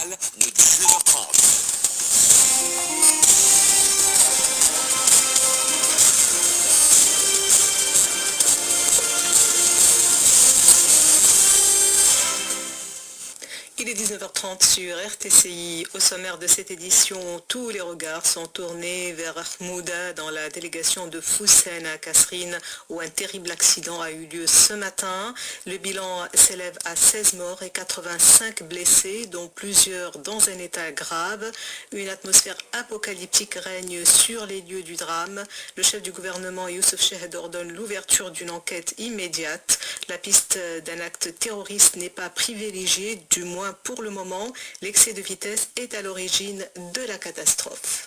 journal de 19h30. Il est 19h30 sur RTCI. Au sommaire de cette édition, tous les regards sont tournés vers Ahmouda dans la délégation de Foussen à Kasserine où un terrible accident a eu lieu ce matin. Le bilan s'élève à 16 morts et 85 blessés, dont plusieurs dans un état grave. Une atmosphère apocalyptique règne sur les lieux du drame. Le chef du gouvernement Youssef Chahed ordonne l'ouverture d'une enquête immédiate. La piste d'un acte terroriste n'est pas privilégiée, du moins pour le moment. L'excès de vitesse est à l'origine de la catastrophe.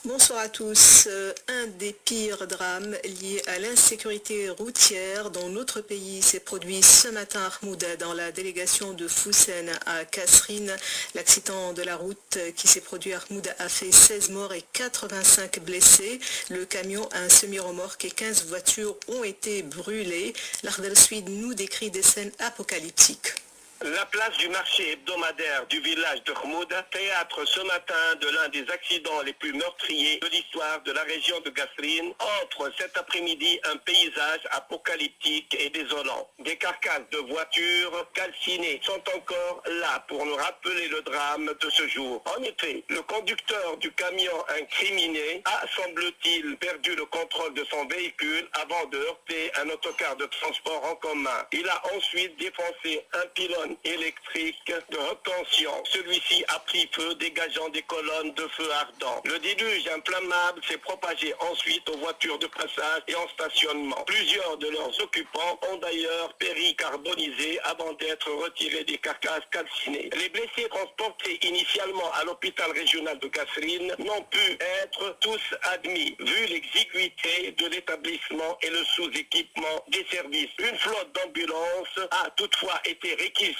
Bonsoir à tous. Un des pires drames liés à l'insécurité routière dans notre pays s'est produit ce matin à Ahmouda dans la délégation de Foussen à Kasserine. L'accident de la route qui s'est produit à Ahmouda a fait 16 morts et 85 blessés. Le camion, un semi-remorque et 15 voitures ont été brûlées. L'Ardel Suid nous décrit des scènes apocalyptiques. La place du marché hebdomadaire du village de Ahmouda, théâtre ce matin de l'un des accidents les plus meurtriers de l'histoire de la région de Kasserine, offre cet après-midi un paysage apocalyptique et désolant. Des carcasses de voitures calcinées sont encore là pour nous rappeler le drame de ce jour. En effet, le conducteur du camion incriminé a, semble-t-il, perdu le contrôle de son véhicule avant de heurter un autocar de transport en commun. Il a ensuite défoncé un pylône électrique de haute tension. Celui-ci a pris feu, dégageant des colonnes de feu ardents. Le déluge inflammable s'est propagé ensuite aux voitures de passage et en stationnement. Plusieurs de leurs occupants ont d'ailleurs péri carbonisés avant d'être retirés des carcasses calcinées. Les blessés transportés initialement à l'hôpital régional de Kasserine n'ont pu être tous admis, vu l'exiguïté de l'établissement et le sous-équipement des services. Une flotte d'ambulances a toutefois été réquisitionnée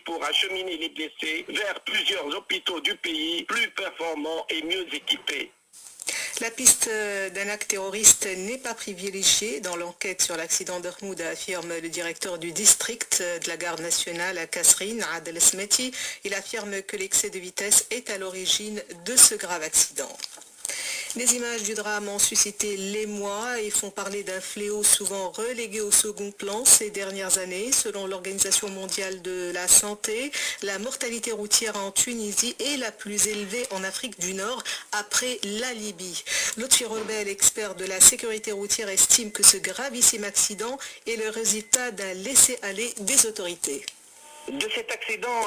pour acheminer les blessés vers plusieurs hôpitaux du pays plus performants et mieux équipés. La piste d'un acte terroriste n'est pas privilégiée dans l'enquête sur l'accident d'Ahmouda, affirme le directeur du district de la garde nationale à Kasserine, Adel Smeti. Il affirme que l'excès de vitesse est à l'origine de ce grave accident. Les images du drame ont suscité l'émoi et font parler d'un fléau souvent relégué au second plan ces dernières années. Selon l'Organisation mondiale de la santé, la mortalité routière en Tunisie est la plus élevée en Afrique du Nord après la Libye. Lotfi Rebel, expert de la sécurité routière, estime que ce gravissime accident est le résultat d'un laisser-aller des autorités. De cet accident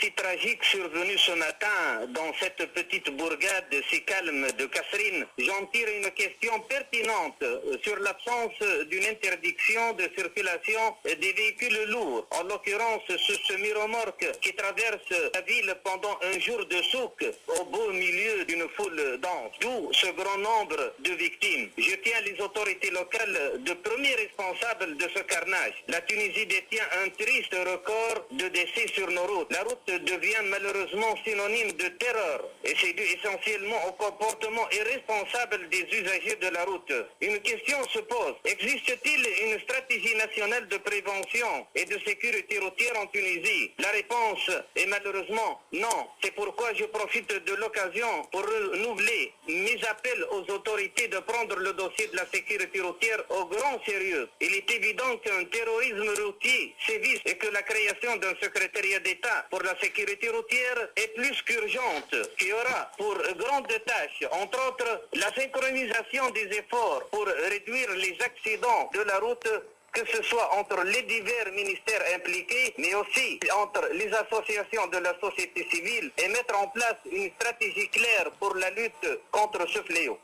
si tragique survenu ce matin dans cette petite bourgade si calme de Kasserine, j'en tire une question pertinente sur l'absence d'une interdiction de circulation des véhicules lourds. En l'occurrence, ce semi-remorque qui traverse la ville pendant un jour de souk au beau milieu d'une foule dense. D'où ce grand nombre de victimes. Je tiens les autorités locales de premiers responsables de ce carnage. La Tunisie détient un triste record de décès sur nos routes. La route devient malheureusement synonyme de terreur et c'est dû essentiellement au comportement irresponsable des usagers de la route. Une question se pose. Existe-t-il une stratégie nationale de prévention et de sécurité routière en Tunisie? La réponse est malheureusement non. C'est pourquoi je profite de l'occasion pour renouveler mes appels aux autorités de prendre le dossier de la sécurité routière au grand sérieux. Il est évident qu'un terrorisme routier sévisse et que la création d'un secrétariat d'État pour la sécurité routière est plus qu'urgente, qui aura pour grande tâche, entre autres, la synchronisation des efforts pour réduire les accidents de la route, que ce soit entre les divers ministères impliqués, mais aussi entre les associations de la société civile, et mettre en place une stratégie claire pour la lutte contre ce fléau.